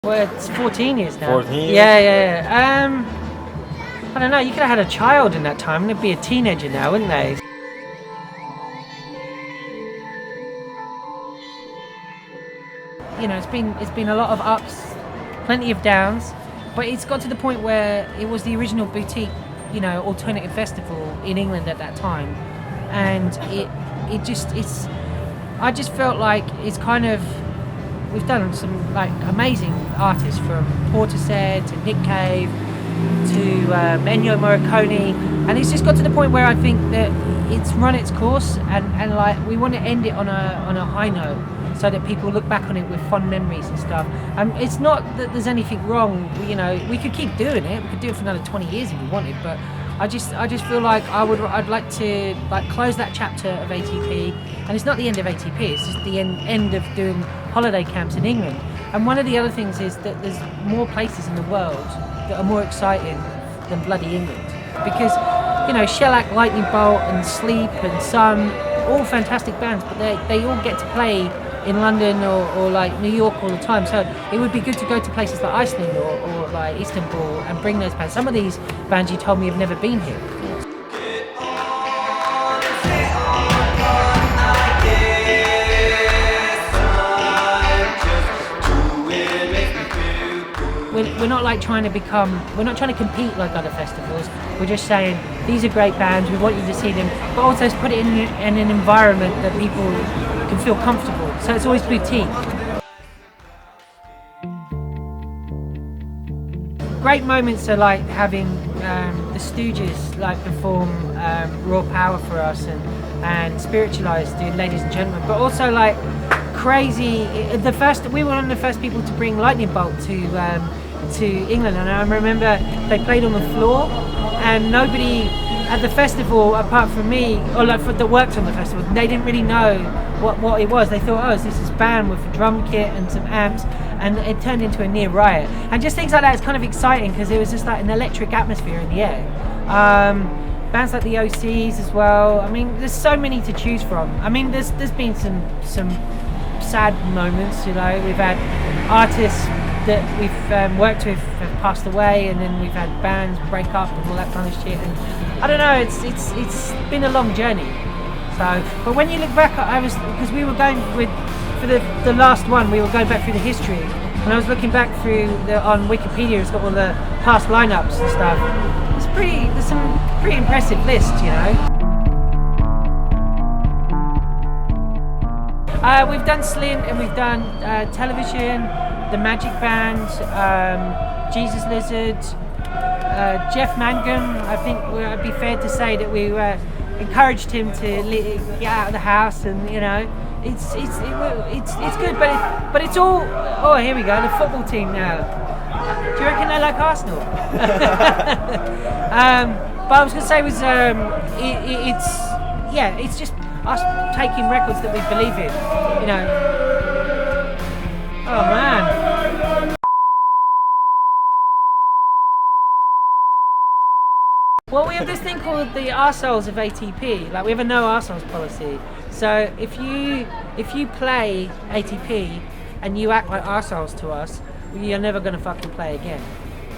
Well, it's 14 years now. 14 years? Yeah. I don't know, you could have had a child in that time and they'd be a teenager now, wouldn't they? You know, it's been a lot of ups, plenty of downs, but it's got to the point where it was the original boutique, alternative festival in England at that time, and I just felt like it's kind of, we've done some like amazing artists from Portishead to Nick Cave to Ennio Morricone, and it's just got to the point where I think that it's run its course, and like we want to end it on a high note, so that people look back on it with fond memories and stuff. It's not that there's anything wrong, we could keep doing it. We could do it for another 20 years if we wanted, but I just feel like I'd like to like close that chapter of ATP, and it's not the end of ATP. It's just the end of doing holiday camps in England. And one of the other things is that there's more places in the world that are more exciting than bloody England, because Shellac, Lightning Bolt, and Sleep, and Sun, all fantastic bands, but they all get to play in London or like New York all the time. So it would be good to go to places like Iceland or like Istanbul and bring those bands. Some of these bands you told me have never been here. We're not like we're not trying to compete like other festivals. We're just saying these are great bands, we want you to see them, but also put it in an environment that people can feel comfortable. So it's always boutique. Great moments are like having the Stooges like perform Raw Power for us, and Spiritualized do Ladies and Gentlemen, but also like crazy. We were one of the first people to bring Lightning Bolt to England, and I remember they played on the floor, and nobody at the festival apart from me, or like that worked on the festival, they didn't really know what it was. They thought, oh, it's this band with a drum kit and some amps, and it turned into a near riot. And just things like that is kind of exciting because it was just like an electric atmosphere in the air. Bands like the OCs as well. I mean, there's so many to choose from. I mean, there's been some sad moments. We've had artists that we've worked with have passed away, and then we've had bands break up and all that kind of shit. And I don't know, it's been a long journey. So, but when you look back, because we were going for the last one, we were going back through the history, and I was looking back through on Wikipedia. It's got all the past lineups and stuff. There's some pretty impressive lists, We've done Slint, and we've done Television, the Magic Band, Jesus Lizard, Jeff Mangum. I think it'd be fair to say that we encouraged him to get out of the house, and it's good, but it's all. Oh, here we go, the football team now. Do you reckon they like Arsenal? But I was going to say it's just us taking records that we believe in, Oh man. Well, we have this thing called the arseholes of ATP. Like, we have a no arseholes policy. So if you play ATP and you act like arseholes to us, you're never going to fucking play again.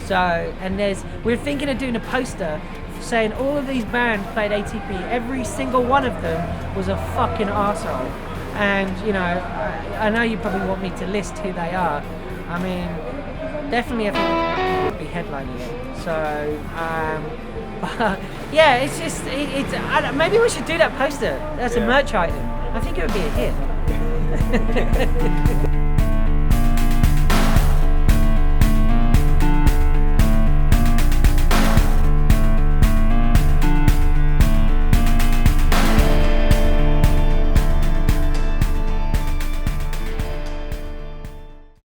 So, and we're thinking of doing a poster saying all of these bands played ATP. Every single one of them was a fucking arsehole. And I know you probably want me to list who they are. I mean, definitely I think would be headlining it. So, but yeah, it's just maybe we should do that poster. That's a merch item. I think it would be a hit.